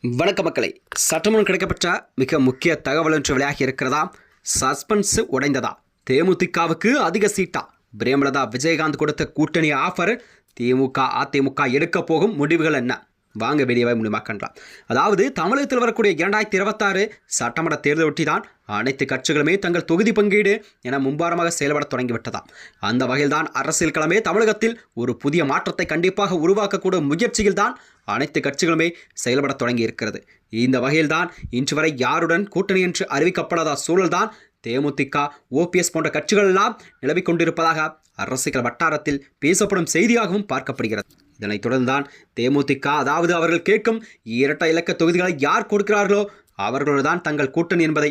வணக்க மக்களை, சட்டமன்றம் கிடைக்கப்பட்ட மிக முக்கிய தகவல் ஒன்று வெளியாகி இருக்கிறதா? சஸ்பென்ஸ் உடைந்ததா? தேமுதிகவுக்கு அதிக சீட்டா? பிரேமலதா விஜயகாந்த் கொடுத்த கூட்டணி ஆஃபர் திமுக அதிமுக எடுக்க போகும் முடிவுகள் என்ன? வாங்க வெளியே முடிவாக்கலாம். அதாவது தமிழகத்தில் வரக்கூடிய 2026 சட்டமன்ற தேர்தல் ஒட்டிதான் அனைத்து கட்சிகளுமே தங்கள் தொகுதி பங்கீடு என மும்பாரமாக செயல்பட தொடங்கிவிட்டதாம். அந்த வகையில்தான் அரசியல் களமே தமிழகத்தில் ஒரு புதிய மாற்றத்தை கண்டிப்பாக உருவாக்கக்கூடிய முயற்சியில் தான் அனைத்து கட்சிகளுமே செயல்பட தொடங்கி இருக்கிறது. இந்த வகையில்தான் இன்று வரை யாருடன் கூட்டணி என்று அறிவிக்கப்படாத சூழல்தான் தேமுதிக, ஓபிஎஸ் போன்ற கட்சிகள் எல்லாம் நிலவிக் கொண்டிருப்பதாக அரசியல் வட்டாரத்தில் பேசப்படும் செய்தியாகவும் பார்க்கப்படுகிறது. இதனைத் தொடர்ந்துதான் தேமுதிக, அதாவது அவர்கள் கேட்கும் இரட்டை இலக்க தொகுதிகளை யார் கொடுக்கிறார்களோ அவர்களோடுதான் தங்கள் கூட்டணி என்பதை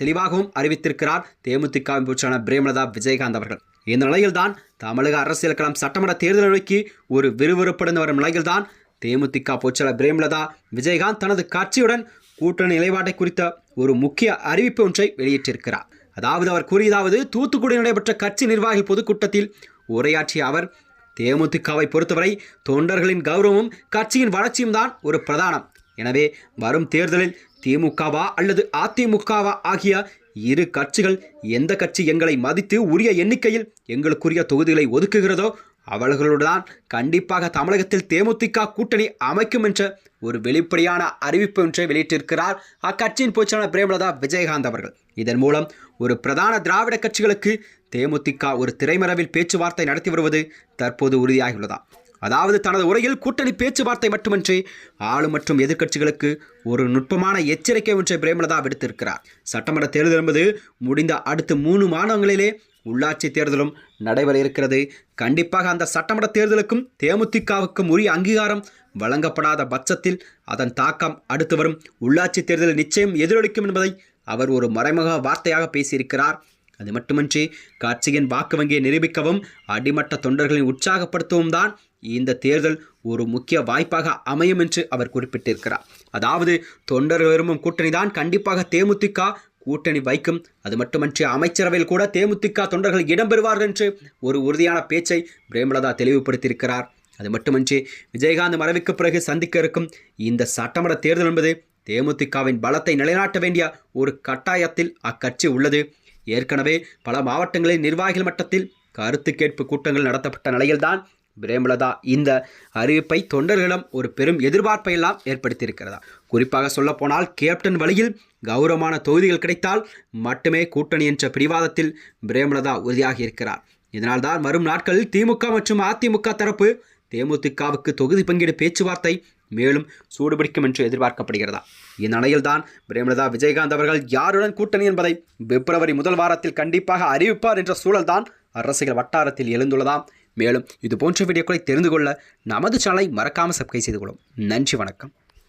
தெளிவாகவும் அறிவித்திருக்கிறார் தேமுதிகவின் பொதுச்செயலாளர் பிரேமலதா விஜயகாந்த் அவர்கள். இந்த நிலையில்தான் தமிழக அரசியல் களம் சட்டமன்ற தேர்தல் நோக்கி ஒரு விறுவிறுப்படைந்து வரும் நிலையில்தான் தேமுதிக பொதுச்செயலாளர் பிரேமலதா விஜயகாந்த் தனது கட்சியுடன் கூட்டணி நிலைப்பாட்டை குறித்த ஒரு முக்கிய அறிவிப்பு ஒன்றை வெளியிட்டிருக்கிறார். அதாவது அவர் கூறியதாவது, தூத்துக்குடி நடைபெற்ற கட்சி நிர்வாகிகள் பொதுக்கூட்டத்தில் உரையாற்றிய அவர், தேமுதிகவை பொறுத்தவரை தொண்டர்களின் கௌரவமும் கட்சியின் வளர்ச்சியும் தான் ஒரு பிரதானம். எனவே வரும் தேர்தலில் திமுகவா அல்லது அதிமுகவா ஆகிய இரு கட்சிகள் எந்த கட்சி எங்களை மதித்து உரிய எண்ணிக்கையில் எங்களுக்குரிய தொகுதிகளை ஒதுக்குகிறதோ அவர்களுடன் கண்டிப்பாக தமிழகத்தில் தேமுதிக கூட்டணி அமைக்கும் என்ற ஒரு வெளிப்படையான அறிவிப்பு ஒன்றை வெளியிட்டிருக்கிறார் அக்கட்சியின் பொதுச்செயலாளர் பிரேமலதா விஜயகாந்த் அவர்கள். இதன் மூலம் ஒரு பிரதான திராவிட கட்சிகளுக்கு தேமுதிக ஒரு திரைமறைவில் பேச்சுவார்த்தை நடத்தி வருவது தற்போது உறுதியாகியுள்ளதா? அதாவது தனது உரையில் கூட்டணி பேச்சுவார்த்தை மட்டுமின்றி ஆளும் மற்றும் எதிர்க்கட்சிகளுக்கு ஒரு நுட்பமான எச்சரிக்கை ஒன்றை பிரேமலதா விடுத்திருக்கிறார். சட்டமன்ற தேர்தல் என்பது முடிந்த அடுத்த 3 மாதங்களிலே உள்ளாட்சி தேர்தலும் நடைபெற இருக்கிறது. கண்டிப்பாக அந்த சட்டமன்ற தேர்தலுக்கும் தேமுதிகவுக்கும் உரிய அங்கீகாரம் வழங்கப்படாத பட்சத்தில் அதன் தாக்கம் அடுத்து வரும் உள்ளாட்சி தேர்தலில் நிச்சயம் எதிரொலிக்கும் என்பதை அவர் ஒரு மறைமுக வார்த்தையாக பேசியிருக்கிறார். அது மட்டுமின்றி கட்சியின் வாக்கு வங்கியை நிரூபிக்கவும் அடிமட்ட தொண்டர்களின் உற்சாகப்படுத்தவும் தான் இந்த தேர்தல் ஒரு முக்கிய வாய்ப்பாக அமையும் என்று அவர் குறிப்பிட்டிருக்கிறார். அதாவது தொண்டர்கள் விரும்பும் கூட்டணி தான் கண்டிப்பாக தேமுதிக கூட்டணி வைக்கும். அது மட்டுமன்றி அமைச்சரவையில் கூட தேமுதிக தொண்டர்கள் இடம்பெறுவார்கள் என்று ஒரு உறுதியான பேச்சை பிரேமலதா தெளிவுபடுத்தியிருக்கிறார். அது மட்டுமன்றி விஜயகாந்த் மறைவுக்கு பிறகு சந்திக்க இருக்கும் இந்த சட்டமன்ற தேர்தல் என்பது தேமுதிகவின் பலத்தை நிலைநாட்ட வேண்டிய ஒரு கட்டாயத்தில் அக்கட்சி உள்ளது. ஏற்கனவே பல மாவட்டங்களில் நிர்வாகிகள் மட்டத்தில் கருத்து கேட்பு கூட்டங்கள் நடத்தப்பட்ட நிலையில்தான் பிரேமலதா இந்த அறிவிப்பை தொண்டர்களிடம் ஒரு பெரும் எதிர்பார்ப்பை எல்லாம் ஏற்படுத்தியிருக்கிறதா. குறிப்பாக சொல்லப்போனால் கேப்டன் வழியில் கௌரவமான தொகுதிகள் கிடைத்தால் மட்டுமே கூட்டணி என்ற பிடிவாதத்தில் பிரேமலதா உறுதியாகி இருக்கிறார். இதனால்தான் வரும் நாட்களில் திமுக மற்றும் அதிமுக தரப்பு தேமுதிகவுக்கு தொகுதி பங்கீடு பேச்சுவார்த்தை மேலும் சூடுபிடிக்கும் என்று எதிர்பார்க்கப்படுகிறதா. இந்நிலையில்தான் பிரேமலதா விஜயகாந்த் அவர்கள் யாருடன் கூட்டணி என்பதை பிப்ரவரி 1 வாரத்தில் கண்டிப்பாக அறிவிப்பார் என்ற சூழல்தான் அரசியல் வட்டாரத்தில் எழுந்துள்ளதாம். மேலும் இது போன்ற வீடியோக்களை தெரிந்து கொள்ள நமது சேனலை மறக்காமல் சப்ஸ்கிரைப் செய்து கொள்ளும். நன்றி, வணக்கம்.